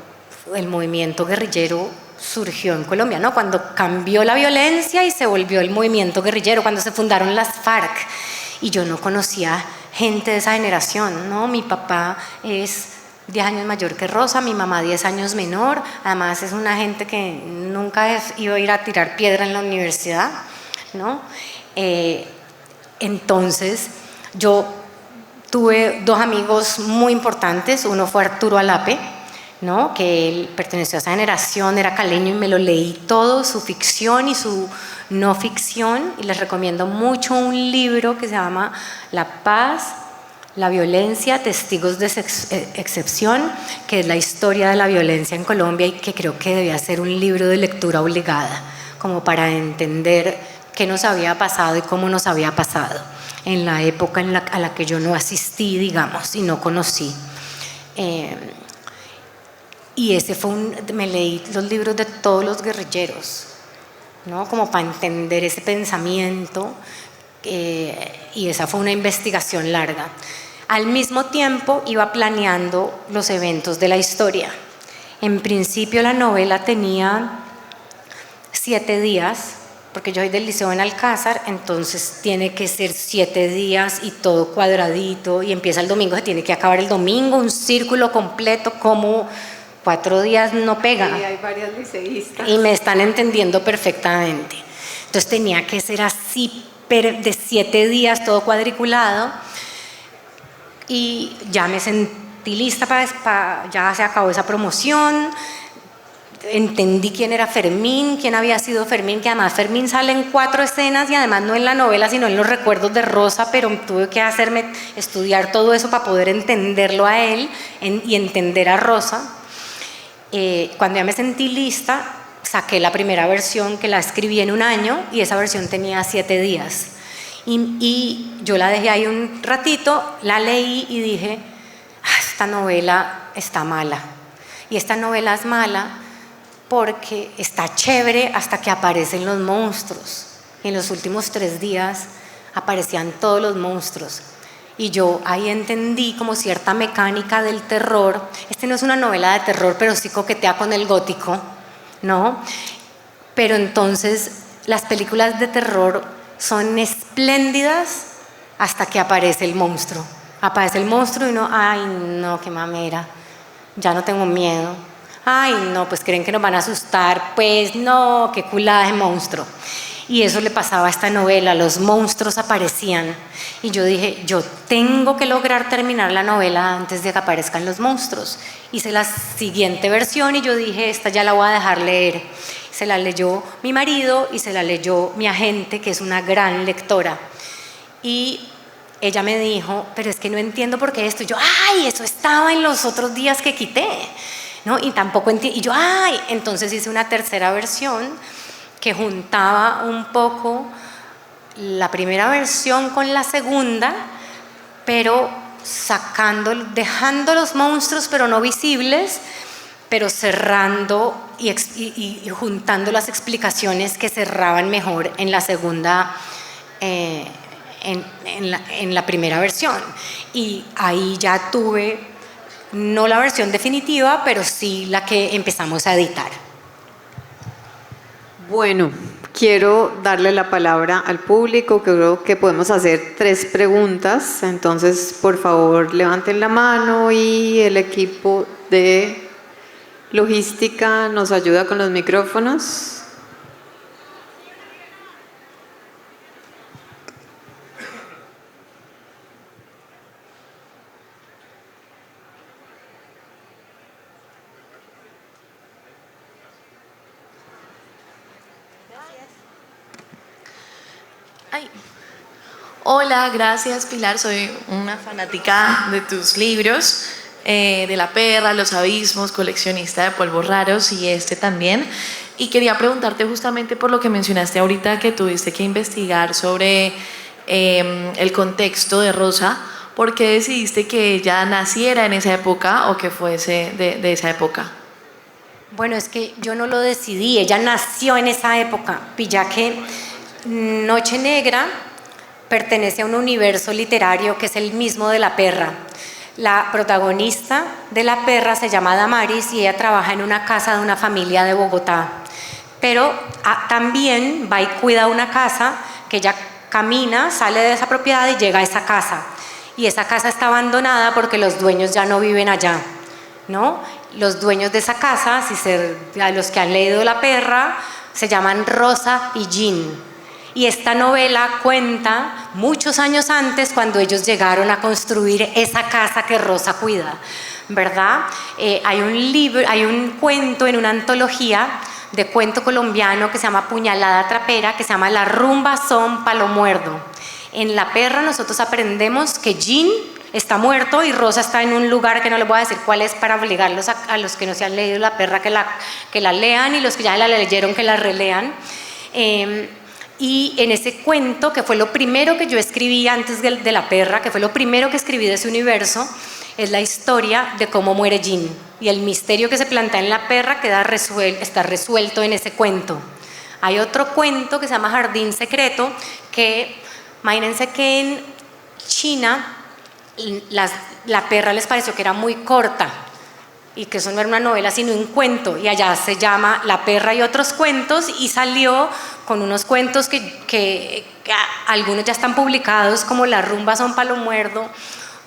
el movimiento guerrillero surgió en Colombia, ¿no? Cuando cambió la violencia y se volvió el movimiento guerrillero, cuando se fundaron las FARC, y yo no conocía gente de esa generación, ¿no? Mi papá es 10 años mayor que Rosa, mi mamá 10 años menor, además es una gente que nunca iba a ir a tirar piedra en la universidad, ¿no? Entonces yo tuve 2 amigos muy importantes. Uno fue Arturo Alape, ¿no? Que él perteneció a esa generación, era caleño, y me lo leí todo, su ficción y su no ficción, y les recomiendo mucho un libro que se llama La paz, la violencia, testigos de excepción, que es la historia de la violencia en Colombia, y que creo que debía ser un libro de lectura obligada, como para entender qué nos había pasado y cómo nos había pasado en la época a la que yo no asistí, digamos, y no conocí. Y ese fue me leí los libros de todos los guerrilleros, ¿no? Como para entender ese pensamiento, y esa fue una investigación larga. Al mismo tiempo iba planeando los eventos de la historia. En principio la novela tenía 7 días, porque yo soy del Liceo en Alcázar, entonces tiene que ser 7 días y todo cuadradito, y empieza el domingo, se tiene que acabar el domingo, un círculo completo. Como 4 días no pega. Sí, hay varias liceístas. Y me están entendiendo perfectamente. Entonces tenía que ser así, de 7 días, todo cuadriculado, y ya me sentí lista ya se acabó esa promoción. Entendí quién era Fermín, quién había sido Fermín, que además Fermín sale en 4 escenas, y además no en la novela, sino en los recuerdos de Rosa, pero tuve que estudiar todo eso para poder entenderlo a él y entender a Rosa. Cuando ya me sentí lista, saqué la primera versión, que la escribí en 1 año, y esa versión tenía 7 días. Y yo la dejé ahí un ratito, la leí y dije, esta novela está mala. Y esta novela es mala porque está chévere hasta que aparecen los monstruos. En los últimos 3 días aparecían todos los monstruos. Y yo ahí entendí como cierta mecánica del terror. Este no es una novela de terror, pero sí coquetea con el gótico, ¿no? Pero entonces las películas de terror son espléndidas hasta que aparece el monstruo. Aparece el monstruo y uno, ay no, qué mamera, ya no tengo miedo. Ay no, pues creen que nos van a asustar, pues no, qué culada de monstruo. Y eso le pasaba a esta novela, los monstruos aparecían. Y yo dije, yo tengo que lograr terminar la novela antes de que aparezcan los monstruos. Hice la siguiente versión y yo dije, esta ya la voy a dejar leer. Se la leyó mi marido y se la leyó mi agente, que es una gran lectora. Y ella me dijo, pero es que no entiendo por qué esto. Y yo, ay, eso estaba en los otros días que quité, ¿no? Y tampoco entiendo. Y yo, ay, entonces hice una tercera versión que juntaba un poco la primera versión con la segunda, pero dejando los monstruos pero no visibles, pero cerrando y juntando las explicaciones que cerraban mejor en la segunda, en la primera versión. Y ahí ya tuve, no la versión definitiva, pero sí la que empezamos a editar. Bueno, quiero darle la palabra al público. Creo que podemos hacer 3 preguntas. Entonces, por favor, levanten la mano y el equipo de logística nos ayuda con los micrófonos. Ay. Hola, gracias Pilar, soy una fanática de tus libros, de La Perra, Los Abismos, coleccionista de polvos raros y este también. Y quería preguntarte justamente por lo que mencionaste ahorita, que tuviste que investigar sobre el contexto de Rosa. ¿Por qué decidiste que ella naciera en esa época o que fuese de esa época? Bueno, es que yo no lo decidí, ella nació en esa época, pilla que Noche Negra pertenece a un universo literario que es el mismo de La Perra. La protagonista de La Perra se llama Damaris y ella trabaja en una casa de una familia de Bogotá. Pero también va y cuida una casa que ella camina, sale de esa propiedad y llega a esa casa. Y esa casa está abandonada porque los dueños ya no viven allá, ¿no? Los dueños de esa casa, a los que han leído La Perra, se llaman Rosa y Jean. Y esta novela cuenta muchos años antes, cuando ellos llegaron a construir esa casa que Rosa cuida, ¿verdad? Hay un cuento en una antología de cuento colombiano que se llama Puñalada Trapera, que se llama La rumba son palo muerdo. En La Perra nosotros aprendemos que Jean está muerto y Rosa está en un lugar que no les voy a decir cuál es, para obligarlos a los que no se han leído La Perra que la lean, y los que ya la leyeron que la relean. Y en ese cuento, que fue lo primero que yo escribí antes de La Perra, que fue lo primero que escribí de ese universo, es la historia de cómo muere Jean. Y el misterio que se plantea en La Perra está resuelto en ese cuento. Hay otro cuento que se llama Jardín Secreto, que imagínense que en China La Perra les pareció que era muy corta y que eso no era una novela sino un cuento, y allá se llama La Perra y otros cuentos, y salió con unos cuentos que algunos ya están publicados, como La rumba son palo muerdo,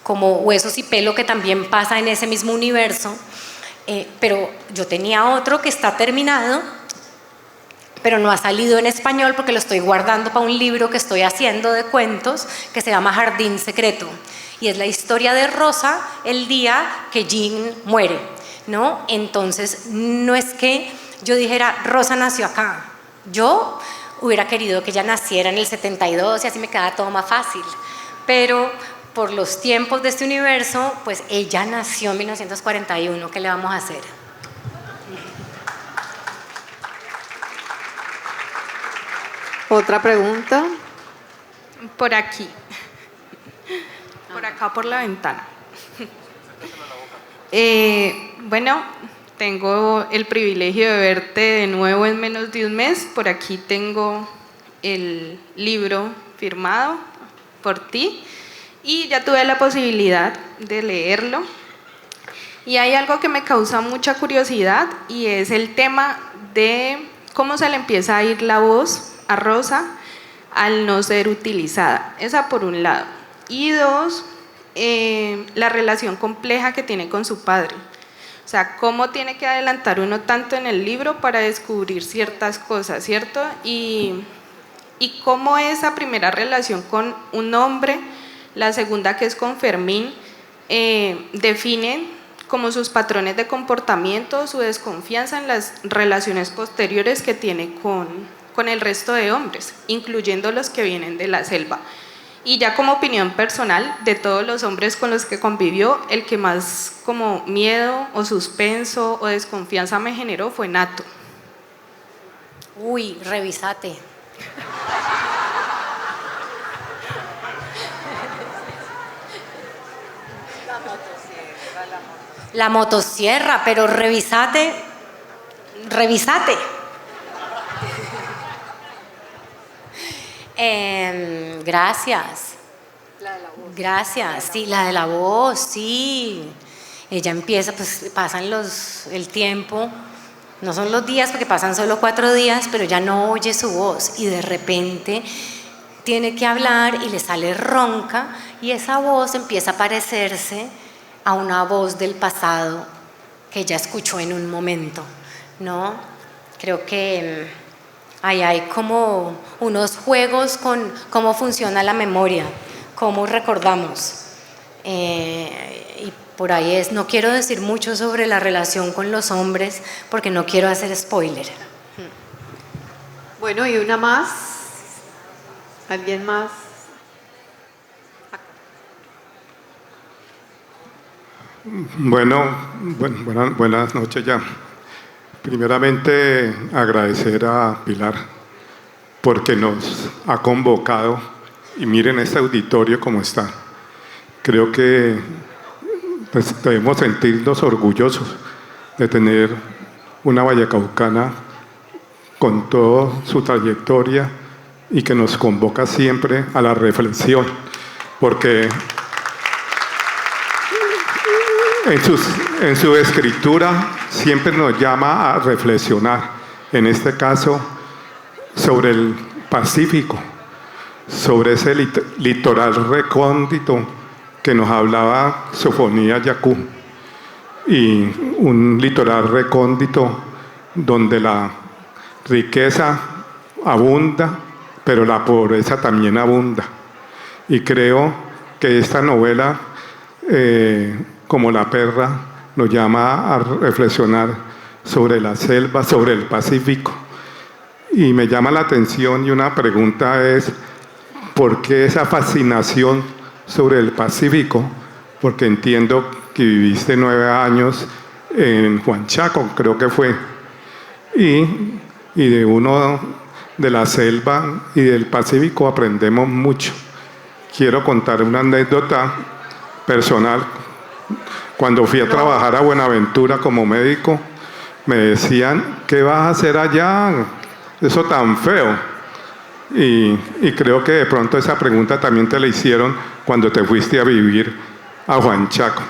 como Huesos y pelo, que también pasa en ese mismo universo. Pero yo tenía otro que está terminado, pero no ha salido en español porque lo estoy guardando para un libro que estoy haciendo de cuentos que se llama Jardín Secreto, y es la historia de Rosa el día que Jean muere, ¿no? Entonces no es que yo dijera Rosa nació acá, yo hubiera querido que ella naciera en el 72 y así me quedaba todo más fácil, pero por los tiempos de este universo, pues ella nació en 1941, ¿qué le vamos a hacer? ¿Otra pregunta? Por aquí. Por acá, por la ventana. Bueno, tengo el privilegio de verte de nuevo en menos de un mes. Por aquí tengo el libro firmado por ti y ya tuve la posibilidad de leerlo. Y hay algo que me causa mucha curiosidad y es el tema de cómo se le empieza a ir la voz a Rosa al no ser utilizada. Esa por un lado. Y dos, la relación compleja que tiene con su padre. O sea, cómo tiene que adelantar uno tanto en el libro para descubrir ciertas cosas, ¿cierto? Y cómo esa primera relación con un hombre, la segunda que es con Fermín, definen como sus patrones de comportamiento, su desconfianza en las relaciones posteriores que tiene con el resto de hombres, incluyendo los que vienen de la selva. Y ya como opinión personal, de todos los hombres con los que convivió, el que más como miedo o suspenso o desconfianza me generó fue Nato. Uy, revísate. La motosierra, pero revísate. Gracias. La de la voz. Gracias, sí, la de la voz, sí. Ella empieza, pues pasan el tiempo, no son los días porque pasan solo 4 días, pero ya no oye su voz y de repente tiene que hablar y le sale ronca y esa voz empieza a parecerse a una voz del pasado que ella escuchó en un momento, ¿no? Creo que ahí hay como unos juegos con cómo funciona la memoria, cómo recordamos. Y por ahí es, no quiero decir mucho sobre la relación con los hombres porque no quiero hacer spoiler. Bueno, y una más. ¿Alguien más? Bueno, buenas noches ya. Primeramente agradecer a Pilar porque nos ha convocado y miren este auditorio como está. Creo que pues, debemos sentirnos orgullosos de tener una vallecaucana con toda su trayectoria y que nos convoca siempre a la reflexión, porque en su escritura siempre nos llama a reflexionar, en este caso sobre el Pacífico, sobre ese litoral recóndito que nos hablaba Sofonía Yacú, y un litoral recóndito donde la riqueza abunda, pero la pobreza también abunda. Y creo que esta novela, como La perra, nos llama a reflexionar sobre la selva, sobre el Pacífico. Y me llama la atención y una pregunta es, ¿por qué esa fascinación sobre el Pacífico? Porque entiendo que viviste 9 años en Huanchaco, creo que fue, y de uno de la selva y del Pacífico aprendemos mucho. Quiero contar una anécdota personal. Cuando fui a trabajar a Buenaventura como médico, me decían, ¿qué vas a hacer allá? Eso tan feo. Y creo que de pronto esa pregunta también te la hicieron cuando te fuiste a vivir a Huanchaco,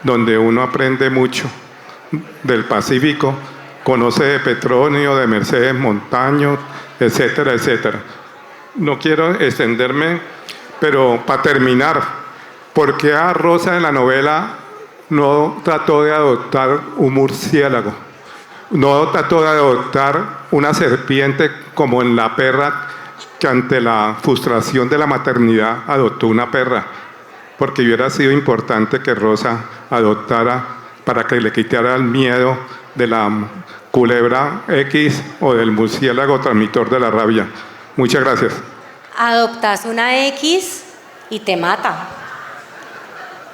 donde uno aprende mucho del Pacífico, conoce de Petronio, de Mercedes Montaño, etcétera, etcétera. No quiero extenderme, pero para terminar, ¿por qué a Rosa en la novela no trató de adoptar un murciélago? No trató de adoptar una serpiente como en La perra, que ante la frustración de la maternidad adoptó una perra, porque hubiera sido importante que Rosa adoptara para que le quitara el miedo de la culebra X o del murciélago transmisor de la rabia. Muchas gracias. Adoptas una X y te mata.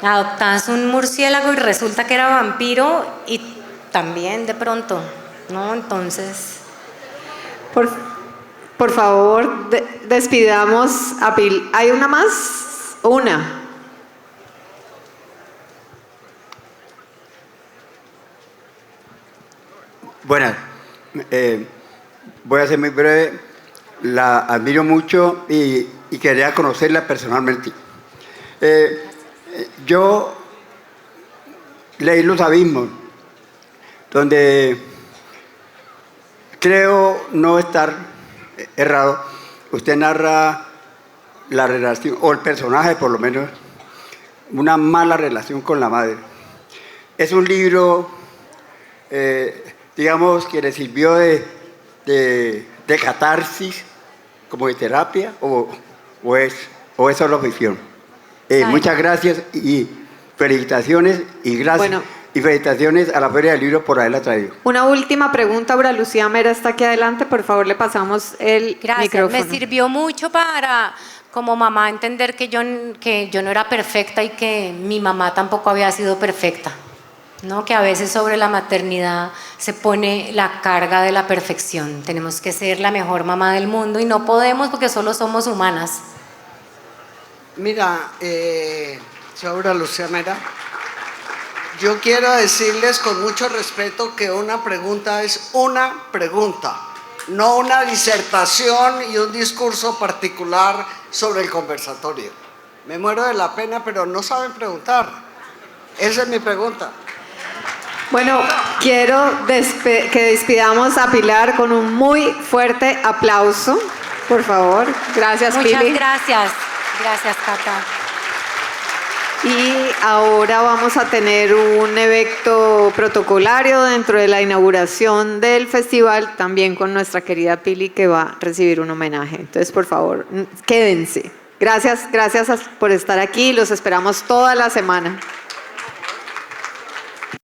Adoptas un murciélago y resulta que era vampiro y también de pronto, ¿no? Entonces... Por favor, despidamos a Pilar. ¿Hay una más? Una. Buenas. Voy a ser muy breve. La admiro mucho y quería conocerla personalmente. Yo leí Los Abismos, donde creo no estar errado. Usted narra la relación, o el personaje por lo menos, una mala relación con la madre. Es un libro, digamos, que le sirvió de catarsis, como de terapia, o es solo ficción. Muchas gracias y felicitaciones, y gracias. Bueno. Y felicitaciones a la Feria del Libro por haberla traído. Una última pregunta, Aura Lucía Mera está aquí adelante, por favor le pasamos el micrófono. Me sirvió mucho para, como mamá, entender que yo no era perfecta y que mi mamá tampoco había sido perfecta, ¿no? Que a veces sobre la maternidad se pone la carga de la perfección. Tenemos que ser la mejor mamá del mundo y no podemos porque solo somos humanas. Mira, soy Aura Lucía Mera. Yo quiero decirles con mucho respeto que una pregunta es una pregunta, no una disertación y un discurso particular sobre el conversatorio. Me muero de la pena, pero no saben preguntar. Esa es mi pregunta. Bueno, quiero que despidamos a Pilar con un muy fuerte aplauso, por favor. Gracias, Pili. Muchas gracias. Gracias, Cata. Y ahora vamos a tener un evento protocolario dentro de la inauguración del festival, también con nuestra querida Pili, que va a recibir un homenaje. Entonces, por favor, quédense. Gracias por estar aquí. Los esperamos toda la semana.